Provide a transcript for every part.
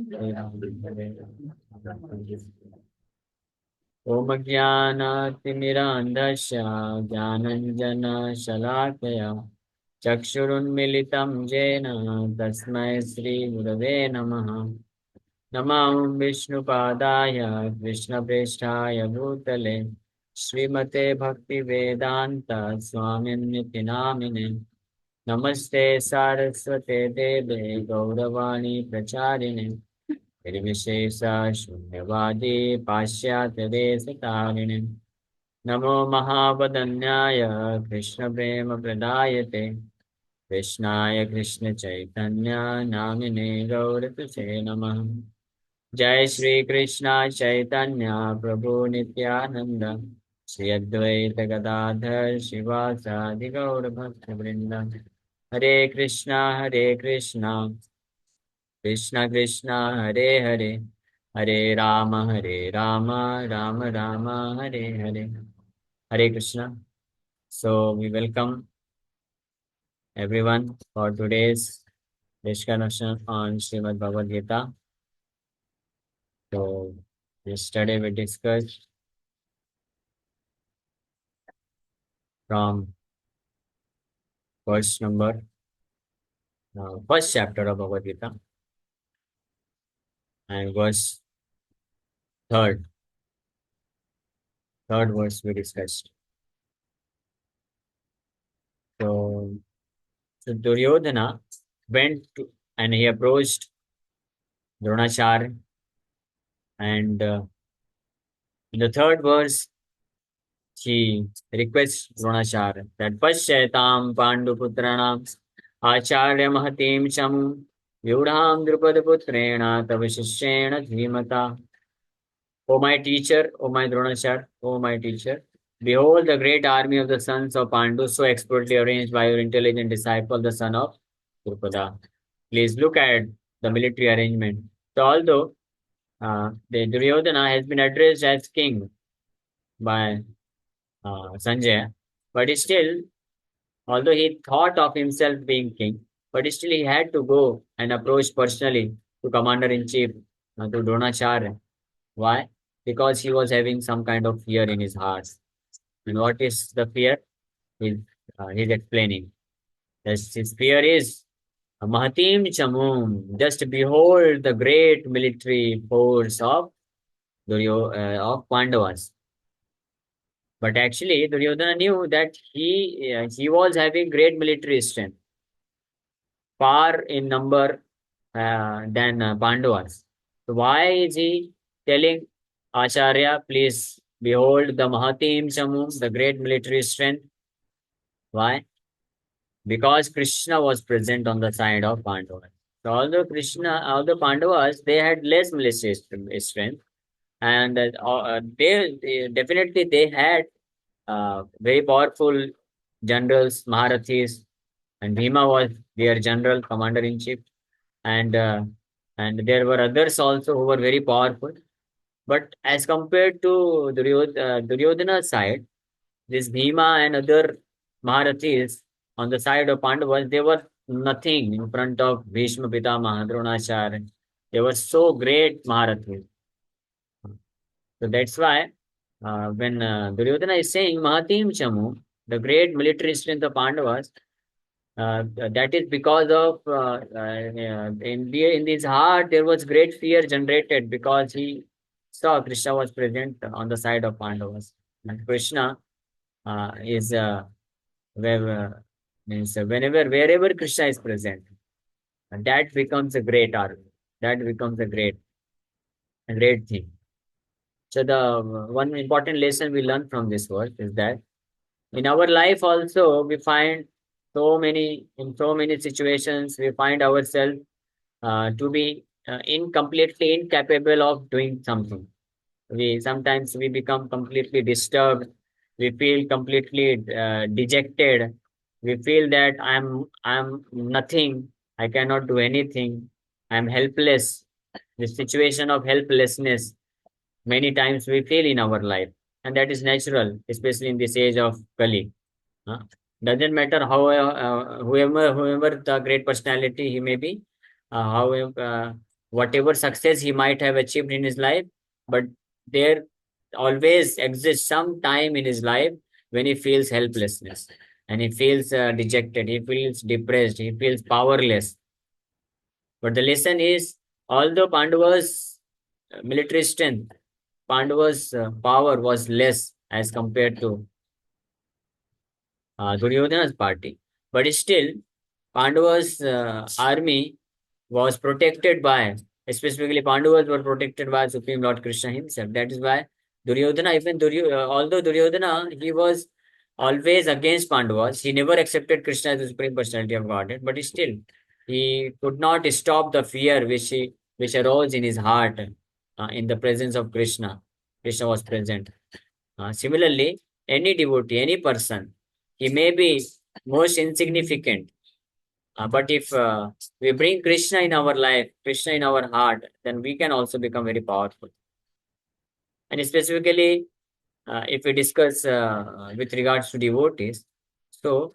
ओम ज्ञानातिमिरान्धस्य ज्ञानञ्जनशलाकया चक्षुरुन्मिलितं येन तस्मै श्रीगुरवे नमः। नमो विष्णुपादाय कृष्णप्रेष्ठाय भूतले श्रीमते भक्तिवेदान्त स्वामिन्निति नामिने। नमस्ते सारस्वते देवे गौरवाणी प्रचारिणे निर्विशेष शून्यवादी पाश्चात्यदेशतारिणे। नमो महावदन्याय कृष्णप्रेमप्रदायते कृष्णाय कृष्णचैतन्य नामिने गौरतुसे नमः। जय श्री कृष्ण चैतन्य प्रभु नित्यानंद श्री अद्वैत गदाधर शिवासादि गौर भक्त वृंद। हरे कृष्णा कृष्ण कृष्ण हरे हरे हरे राम राम राम हरे हरे। हरे Krishna. So we welcome everyone for today's discussion on Srimad Bhagavad Gita. So yesterday we discussed from verse number first chapter of Bhagavad Gita and verse third verse we discussed. So, Duryodhana went to, and he approached Dronacharya, and in the third verse he requests Dronacharya that Pashyatam Panduputranam Acharya Mahatim Chamu Vyudham Drupadaputrena Tavashishena Dhimata. O my teacher, O my Dronacharya, O my teacher, behold the great army of the sons of Pandu, so expertly arranged by your intelligent disciple, the son of Drupada. Please look at the military arrangement. So, although the Duryodhana has been addressed as king by Sanjay, but still, although he thought of himself being king, but still he had to go and approach personally to Commander-in-Chief, to Dronacharya. Why? Because he was having some kind of fear in his heart. And what is the fear? He's explaining. His fear is Mahatim Chamum. Just behold the great military force of of Pandavas. But actually, Duryodhana knew that he was having great military strength, far in number than Pandavas. So why is he telling Acharya, please behold the Mahatim Chamu, the great military strength? Why? Because Krishna was present on the side of Pandavas. So although Pandavas, they had less military strength, and they had very powerful generals, Maharathis, and Bhima was their general commander in chief, and there were others also who were very powerful. But as compared to Duryodhana's side, this Bhima and other Maharathis on the side of Pandavas, they were nothing in front of Bhishma Pitamaha, Dronacharya. They were so great Maharathis. So that's why when Duryodhana is saying Mahatim Chamu, the great military strength of Pandavas, that is because of in his heart there was great fear generated because he saw Krishna was present on the side of Pandavas. And Krishna is where, means wherever Krishna is present, and that becomes a great art. That becomes a great thing. So the one important lesson we learn from this verse is that in our life also we find in so many situations we find ourselves to be completely incapable of doing something. We sometimes we become completely disturbed. We feel completely dejected. We feel that I'm nothing. I cannot do anything. I'm helpless. The situation of helplessness many times we feel in our life, and that is natural, especially in this age of Kali. Huh? Doesn't matter how whoever the great personality he may be, however whatever success he might have achieved in his life, but there always exists some time in his life when he feels helplessness and he feels dejected, he feels depressed, he feels powerless. But the lesson is, although Pandava's military strength, Pandava's power was less as compared to Duryodhana's party, but still Pandava's army was protected by, specifically Pandavas were protected by Supreme Lord Krishna himself. That is why Duryodhana, although Duryodhana, he was always against Pandavas, he never accepted Krishna as the Supreme Personality of Godhead, but still, he could not stop the fear which arose in his heart in the presence of Krishna. Krishna was present. Similarly, any devotee, any person, he may be most insignificant, but if we bring Krishna in our life, Krishna in our heart, then we can also become very powerful. And specifically, if we discuss with regards to devotees, so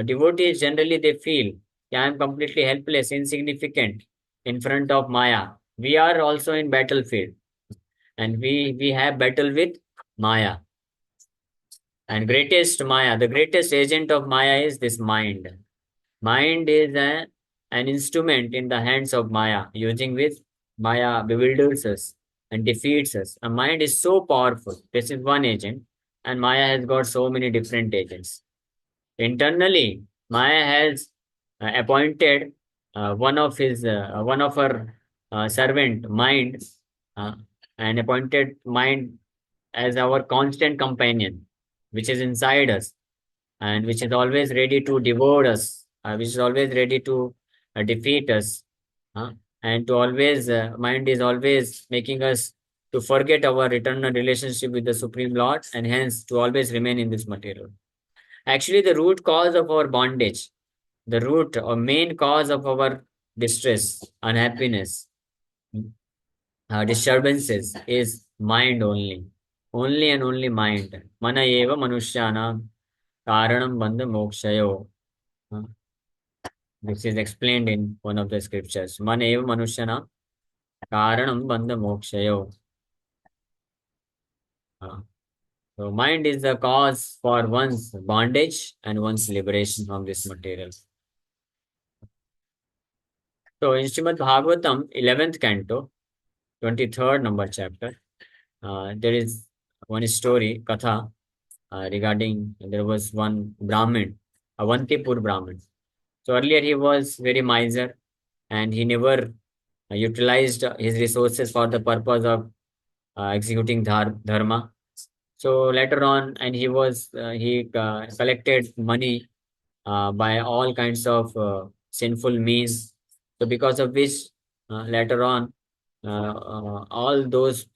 devotees generally they feel, "Yeah, I am completely helpless, insignificant in front of Maya." We are also in battlefield, and we have battle with Maya. And greatest Maya, the greatest agent of Maya is this mind. Mind is an instrument in the hands of Maya, using which Maya bewilders us and defeats us. A mind is so powerful. This is one agent, and Maya has got so many different agents. Internally, Maya has appointed one of her servant mind, uh, and appointed mind as our constant companion, which is inside us and which is always ready to devour us, which is always ready to defeat us, uh, and to always, mind is always making us to forget our eternal relationship with the Supreme Lord and hence to always remain in this material. Actually, the root cause of our bondage, the root or main cause of our distress, unhappiness, disturbances is mind only. Only and only mind. Mana eva manushyana karanam bandha mokshayo. Uh, This is explained in one of the scriptures. Man eva manushyanam karanam bandha mokshayo. Uh, So mind is the cause for one's bondage and one's liberation from this material. So in Srimad Bhagavatam, 11th canto, 23rd number chapter, there is one story, Katha, regarding there was one Brahmin, Avantipur Brahmin. So earlier he was very miser and he never utilized his resources for the purpose of executing dharma. So later on, and he collected money by all kinds of sinful means. So because of which, later on, all those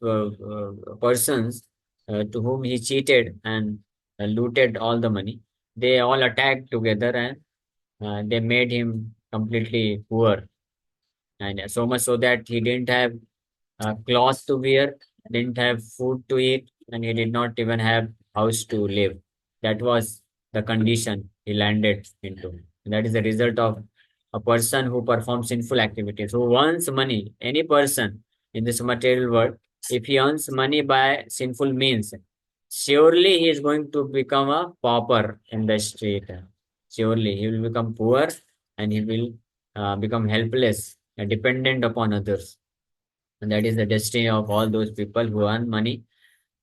persons to whom he cheated and looted all the money, they all attacked together and they made him completely poor. And so much so that he didn't have clothes to wear, didn't have food to eat, and he did not even have house to live. That was the condition he landed into. That is the result of a person who performs sinful activities, who earns money. Any person in this material world, if he earns money by sinful means, surely he is going to become a pauper in the street. Surely he will become poor and he will become helpless and dependent upon others. And that is the destiny of all those people who earn money,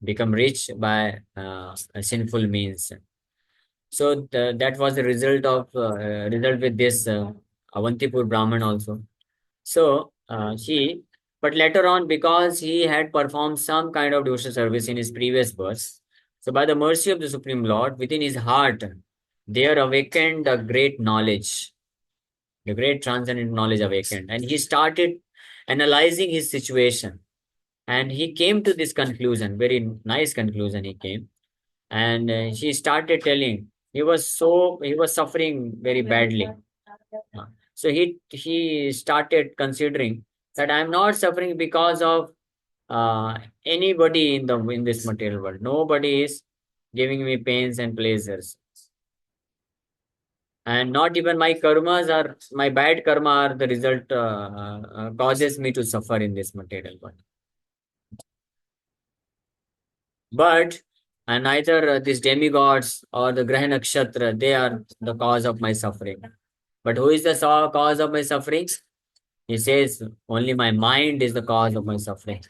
become rich by sinful means. So that was the result with this Avantipur Brahman also. So but later on, because he had performed some kind of devotional service in his previous birth, so by the mercy of the Supreme Lord, within his heart, there awakened a great knowledge, the great transcendent knowledge awakened, and he started analyzing his situation, and he came to this conclusion, very nice conclusion he came, and he started telling he was suffering very badly. So he started considering that I am not suffering because of anybody in this material world. Nobody is giving me pains and pleasures. and not even my karmas or my bad karma are the result causes me to suffer in this material world. But neither these demigods or the Graha Nakshatra, they are the cause of my suffering. But who is the cause of my suffering? He says, only my mind is the cause of my suffering.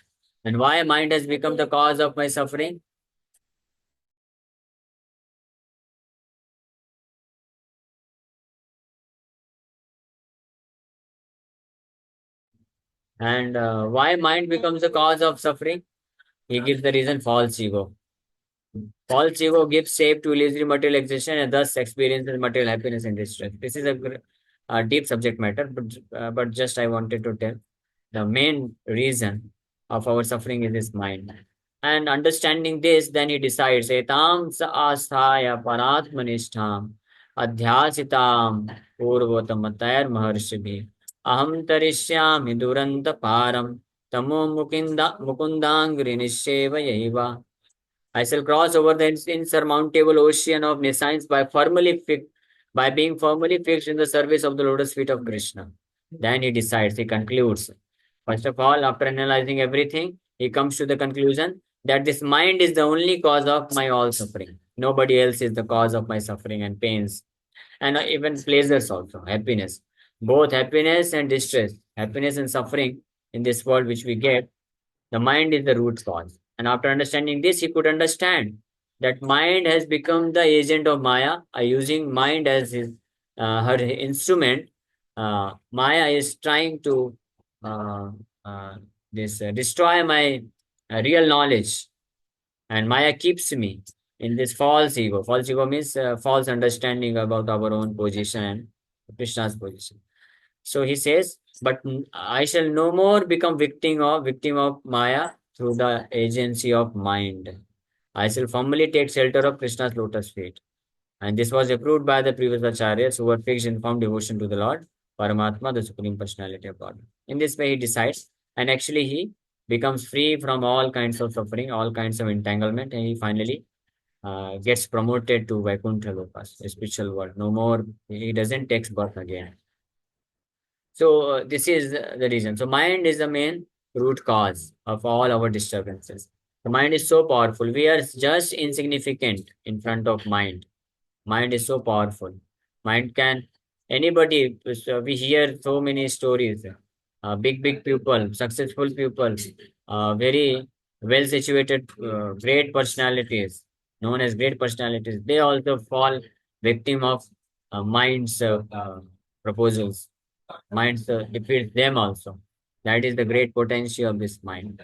And why mind has become the cause of my suffering? And why mind becomes the cause of suffering? He gives the reason false ego. False ego gives shape to illusory material existence and thus experiences material happiness and distress. This is a deep subject matter, but just I wanted to tell the main reason of our suffering is this mind. And understanding this, then he decides, etam sa asthaya paratmanishtham adhyasitam purvotamatayar maharshibhi aham tarishyami duranta param tamo mukundangri nisheva yahiva. I shall cross over the insurmountable ocean of nescience by being firmly fixed in the service of the lotus feet of Krishna. Then he decides, he concludes. First of all, after analyzing everything, he comes to the conclusion that this mind is the only cause of my all suffering. Nobody else is the cause of my suffering and pains, and even pleasures also, happiness. Both happiness and distress, happiness and suffering in this world which we get, the mind is the root cause. And after understanding this, he could understand that mind has become the agent of Maya, using mind as her instrument. Maya is trying to uh, uh, destroy my real knowledge, and Maya keeps me in this false ego. False ego means false understanding about our own position and Krishna's position. So he says, but I shall no more become victim of Maya through the agency of mind. I shall firmly take shelter of Krishna's lotus feet. And this was approved by the previous acharyas who were fixed in firm devotion to the Lord, Paramatma, the Supreme Personality of God. In this way, he decides, and actually he becomes free from all kinds of suffering, all kinds of entanglement, and he finally gets promoted to Vaikuntha Lokas, a spiritual world. No more, he doesn't take birth again. So this is the reason. So mind is the main root cause of all our disturbances. The mind is so powerful. We are just insignificant in front of mind. Mind is so powerful. Mind can anybody. So we hear so many stories. Big people, successful people, very well situated, great personalities, known as great personalities. They also fall victim of mind's proposals. Mind defeats them also. That is the great potential of this mind.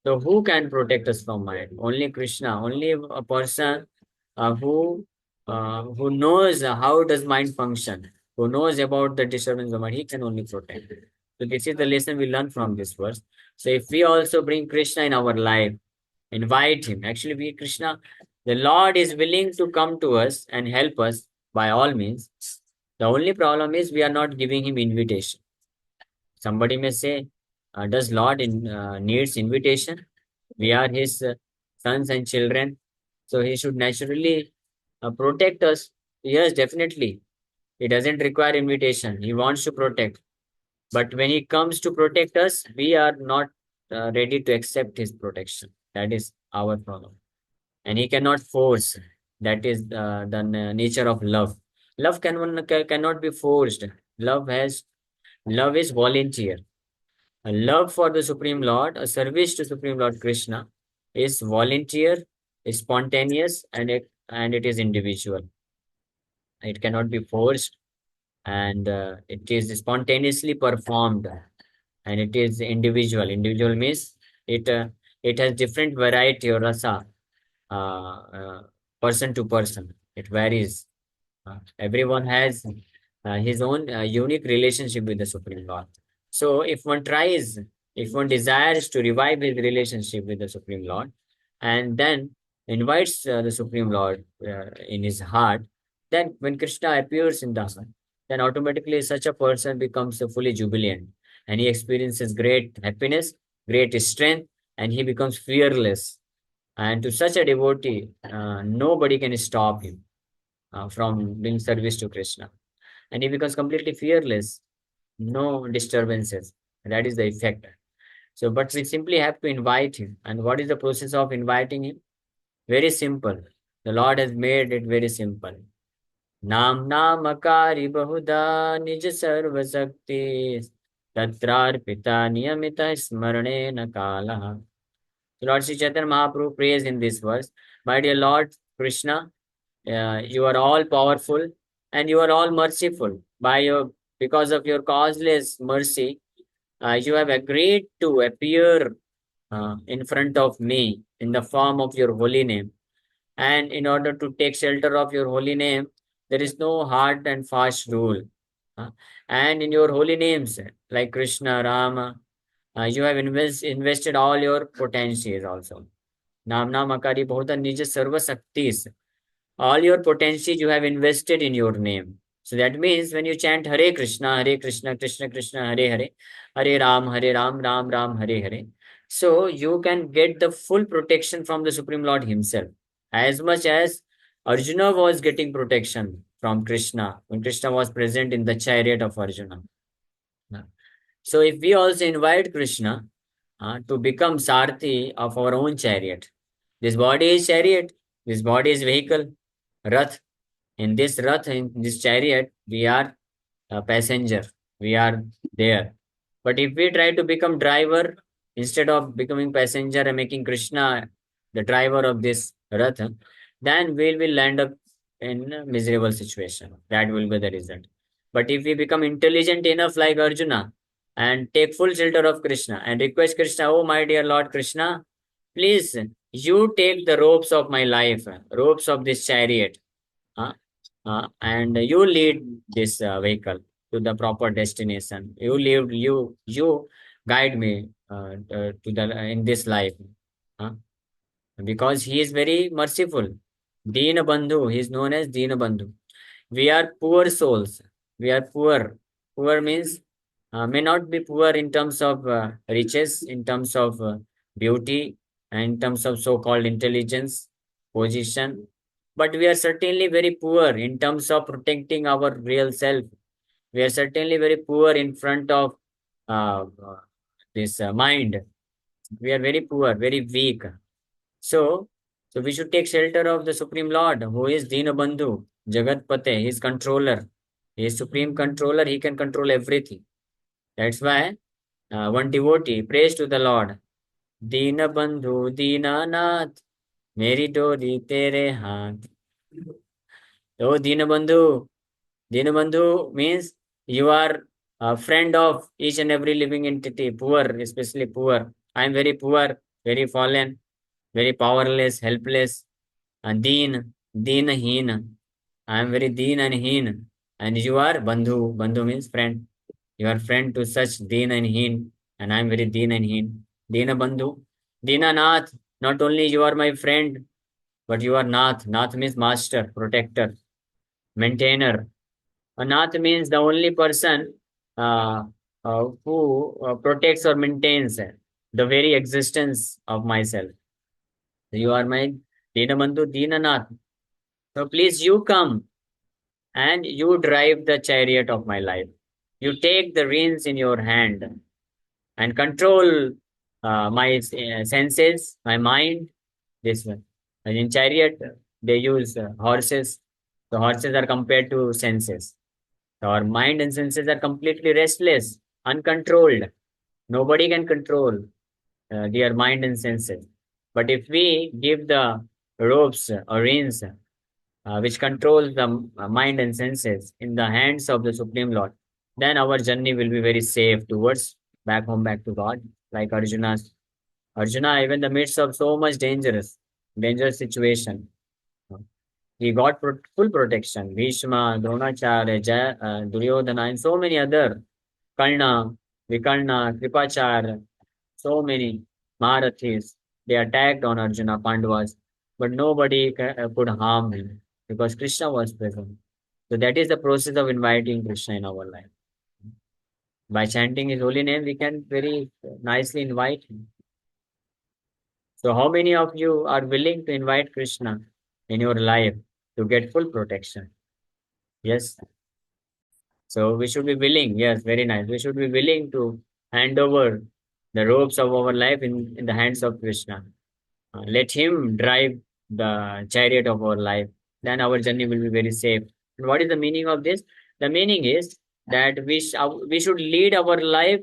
So who can protect us from mind? Only Krishna. Only a person who knows how does mind function, who knows about the disturbance of mind. He can only protect. So this is the lesson we learn from this verse. So if we also bring Krishna in our life, invite him. Actually, we Krishna, the Lord is willing to come to us and help us by all means. The only problem is we are not giving him invitation. Somebody may say, does Lord needs invitation? We are his sons and children, so he should naturally protect us. Yes, definitely. He doesn't require invitation. He wants to protect. But when he comes to protect us, we are not ready to accept his protection. That is our problem. And he cannot force. That is the nature of love. Love cannot be forced. Love is volunteer. A love for the Supreme Lord, a service to Supreme Lord Krishna is volunteer, is spontaneous, and it is individual. It cannot be forced, and it is spontaneously performed, and it is individual. Individual means it has different variety or rasa, person to person. It varies. Everyone has his own unique relationship with the Supreme Lord. So, if one desires to revive his relationship with the Supreme Lord, and then invites the Supreme Lord in his heart, then when Krishna appears in the heart, then automatically such a person becomes fully jubilant, and he experiences great happiness, great strength, and he becomes fearless. And to such a devotee, nobody can stop him from doing service to Krishna. and he becomes completely fearless, no disturbances. That is the effect. So, but we simply have to invite him. And what is the process of inviting him? Very simple. The Lord has made it very simple. Nam namakari bahuda nij sarva sakti tatrarpita niyamita smarane nakala. Lord Sri Chaitanya Mahaprabhu prays in this verse, my dear Lord Krishna, you are all powerful and you are all merciful. Because of your causeless mercy, you have agreed to appear in front of me in the form of your holy name. And in order to take shelter of your holy name, there is no hard and fast rule. Uh, and in your holy names, like Krishna, Rama, you have invested all your potencies also. Namna Makari Bhuta Nija Sarva Saktis. All your potencies you have invested in your name. So that means when you chant Hare Krishna, Krishna Krishna, Hare Hare, Hare Ram, Ram Ram, Hare Hare. So you can get the full protection from the Supreme Lord Himself. As much as Arjuna was getting protection from Krishna when Krishna was present in the chariot of Arjuna. So if we also invite Krishna to become Sarthi of our own chariot, this body is chariot, this body is vehicle, Rath. In this Rath, in this chariot, we are a passenger. We are there. But if we try to become driver, instead of becoming passenger and making Krishna the driver of this Rath, then we will land up in a miserable situation. That will be the result. But if we become intelligent enough like Arjuna and take full shelter of Krishna and request Krishna, oh my dear Lord Krishna, please, you take the ropes of my life, ropes of this chariot, and you lead this vehicle to the proper destination. You guide me to the in this life, huh? Because he is very merciful. Dina Bandhu, he is known as Dina Bandhu. We are poor souls. We are poor. Poor means may not be poor in terms of riches, in terms of beauty, and in terms of so-called intelligence, position. But we are certainly very poor in terms of protecting our real self. We are certainly very poor in front of uh, uh, this mind. We are very poor, very weak. So, so we should take shelter of the Supreme Lord, who is Dinabandhu, Jagat Pate, his controller. He is supreme controller, he can control everything. That's why one devotee prays to the Lord, Dinabandhu, Dinanath, Meri dori tere haath. Oh, Dinabandhu means you are a friend of each and every living entity, poor, especially poor. I am very poor, very fallen, very powerless, helpless. Deen, Deenheen. I am very Deen and Heen. And you are Bandhu. Bandhu means friend. You are friend to such Deen and Heen. And I am very Deen and Heen. Deena Bandhu. Deena Nath. Not only you are my friend, but you are Nath. Nath means master, protector, maintainer. A Nath means the only person uh, who protects or maintains the very existence of myself. You are my Deena Bandhu, Deena Nath. So please, you come and you drive the chariot of my life. You take the reins in your hand and control my senses, my mind. This one. And in chariot, they use horses. The horses are compared to senses. So our mind and senses are completely restless, uncontrolled. Nobody can control their mind and senses. But if we give the ropes or reins which controls the mind and senses in the hands of the Supreme Lord, then our journey will be very safe towards back home, back to God. Like Arjuna, even in the midst of so much dangerous situation, he got full protection. Bhishma, Dronacharya, Duryodhana, and so many other, Karna, Vikarna, Kripacharya, so many Maharathis, they attacked on Arjuna, Pandavas, but nobody could harm him because Krishna was present. So that is the process of inviting Krishna in our life. By chanting his holy name, we can very nicely invite him. So how many of you are willing to invite Krishna in your life to get full protection? Yes. So we should be willing, yes, very nice. We should be willing to hand over the ropes of our life in the hands of Krishna. Let him drive the chariot of our life. Then our journey will be very safe. And what is the meaning of this? The meaning is that we should lead our life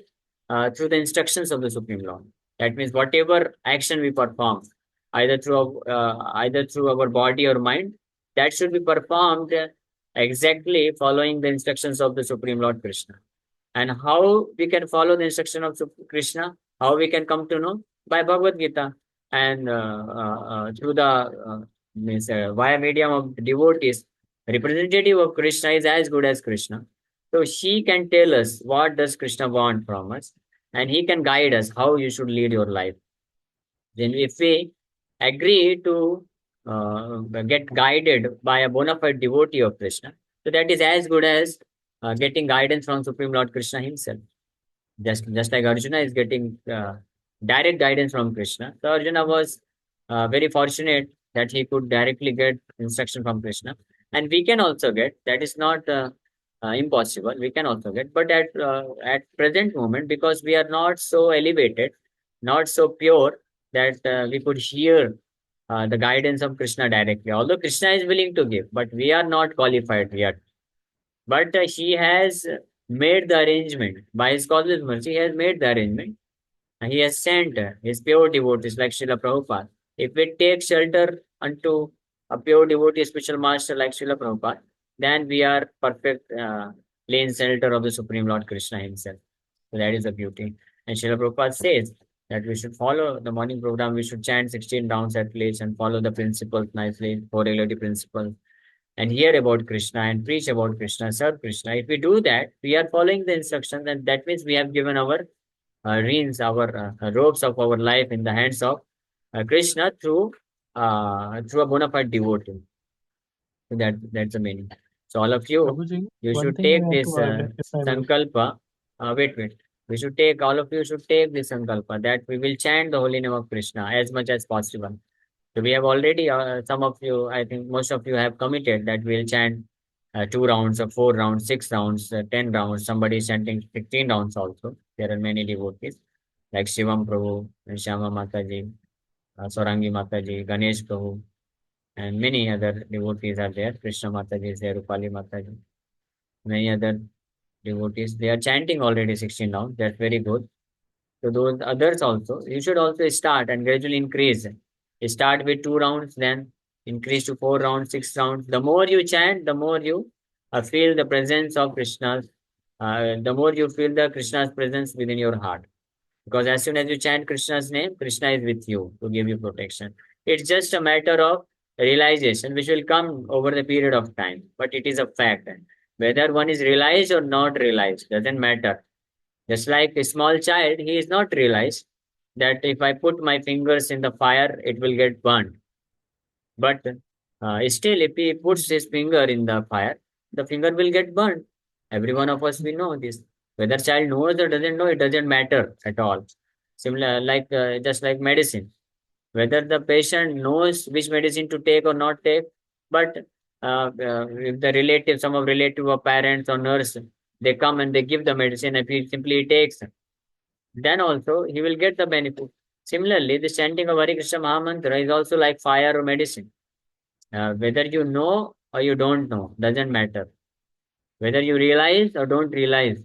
through the instructions of the Supreme Lord. That means whatever action we perform, either through our body or mind, that should be performed exactly following the instructions of the Supreme Lord Krishna. And how we can follow the instruction of Krishna, how we can come to know? By Bhagavad Gita and through the via medium of devotees. Representative of Krishna is as good as Krishna. So she can tell us what does Krishna want from us, and he can guide us how you should lead your life. Then if we agree to get guided by a bona fide devotee of Krishna, so that is as good as getting guidance from Supreme Lord Krishna himself. Just like Arjuna is getting direct guidance from Krishna. So Arjuna was very fortunate that he could directly get instruction from Krishna, and we can also get. That is not impossible. We can also get, but at present moment, because we are not so elevated, not so pure that we could hear the guidance of Krishna directly. Although Krishna is willing to give, but we are not qualified yet. But he has made the arrangement. By his causeless mercy, he has made the arrangement. And he has sent his pure devotees like Srila Prabhupada. If we take shelter unto a pure devotee, spiritual master like Srila Prabhupada, then we are perfect in shelter of the Supreme Lord Krishna himself. So that is the beauty. And Srila Prabhupada says that we should follow the morning program, we should chant 16 rounds at least and follow the principles nicely, four regularity principles, and hear about Krishna and preach about Krishna, serve Krishna. If we do that, we are following the instructions, and that means we have given our reins, our ropes of our life in the hands of Krishna through a bona fide devotee. So that's the meaning. So all of you, Prabhuji, you one should thing I take want this to add, if I may. sankalpa. Wait. We should take all of you should take this sankalpa that we will chant the holy name of Krishna as much as possible. So we have already, some of you, I think most of you have committed that we'll chant 2 rounds or 4 rounds, 6 rounds, 10 rounds. Somebody is chanting 16 rounds also. There are many devotees like Shivam Prabhu, Shama Mataji, Sorangi Mataji, Ganesh Prabhu, and many other devotees are there. Krishna Mataji is there, Rupali Mataji, many other devotees. They are chanting already 16 rounds. That's very good. So those others also, you should also start and gradually increase. You start with 2 rounds, then increase to 4 rounds, 6 rounds. The more you chant, the more you feel the presence of Krishna's. The more you feel the Krishna's presence within your heart. Because as soon as you chant Krishna's name, Krishna is with you to give you protection. It's just a matter of realization, which will come over the period of time. But it is a fact. Whether one is realized or not realized doesn't matter. Just like a small child, he is not realized that if I put my fingers in the fire, it will get burned. But still, if he puts his finger in the fire, the finger will get burned. Every one of us, we know this. Whether child knows or doesn't know, it doesn't matter at all. Similar, like just like medicine. Whether the patient knows which medicine to take or not take, but if the relative, some of relative or parents or nurse, they come and they give the medicine, if he simply takes, then also he will get the benefit. Similarly, the chanting of Hare Krishna Mahamantra is also like fire or medicine. Whether you know or you don't know, doesn't matter. Whether you realize or don't realize,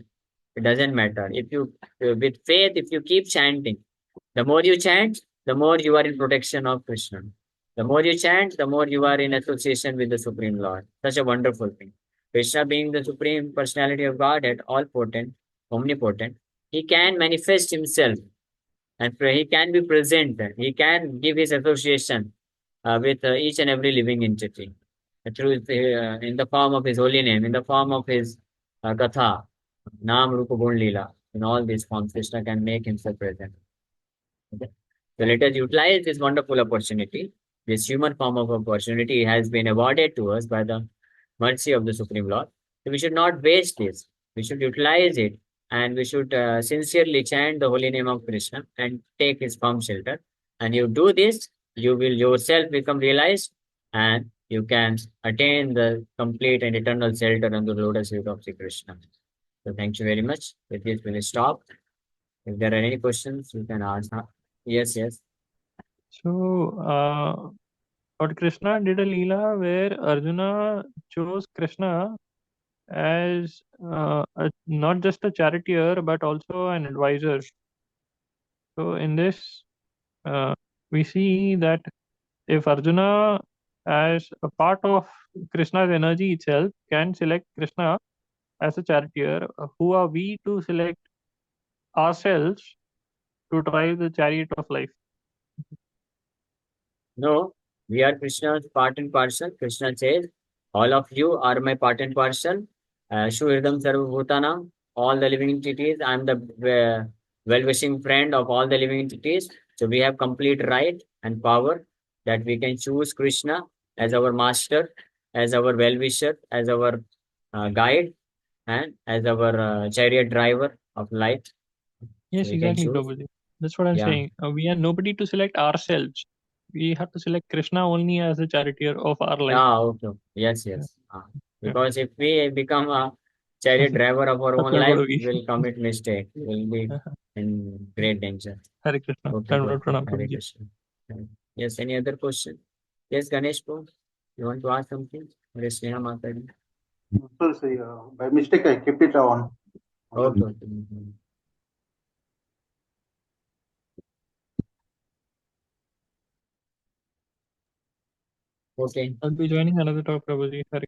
it doesn't matter. If you, with faith, if you keep chanting, the more you chant, the more you are in protection of Krishna. The more you chant, the more you are in association with the Supreme Lord. Such a wonderful thing. Krishna being the Supreme Personality of Godhead, all potent, omnipotent, he can manifest himself and he can be present. He can give his association with each and every living entity through in the form of his holy name, in the form of his Gatha, Nam, Rupa, Gun, Leela. In all these forms, Krishna can make himself present. Okay. So let us utilize this wonderful opportunity. This human form of opportunity has been awarded to us by the mercy of the Supreme Lord. So we should not waste this. We should utilize it and we should sincerely chant the holy name of Krishna and take his firm shelter. And you do this, you will yourself become realized and you can attain the complete and eternal shelter under the lotus feet of Sri Krishna. So thank you very much. With this, we'll stop. If there are any questions, you can ask. Yes, yes. So, Lord Krishna did a Leela where Arjuna chose Krishna as not just a charioteer but also an advisor. So, in this, uh, we see that if Arjuna, as a part of Krishna's energy itself, can select Krishna as a charioteer, who are we to select ourselves to drive the chariot of life? No, we are Krishna's part and parcel. Krishna says, all of you are my part and parcel. Shuhridam Sarvabhutanam, all the living entities. I am the well-wishing friend of all the living entities. So we have complete right and power that we can choose Krishna as our master, as our well-wisher, as our guide, and as our chariot driver of life. So Yes, we can exactly, choose. Prabhuji. That's what I'm Yeah. saying. We are nobody to select ourselves. We have to select Krishna only as the charioteer of our life. Ah, okay. Yes, Yeah. yes. Yeah. Because if we become a chariot driver of our own Patwar life, Padogi. we'll commit mistake. We'll be in great danger. Hare Krishna. Okay, Pranam, good. pranam, Hare Prabhuji. Krishna. Yes, any other question? Yes, Ganesh bro, you want to ask something? Hare Sneha Mataji. Sorry, by mistake I kept it on. Okay, okay. Okay. I'll be joining another talk, Prabhuji. Hare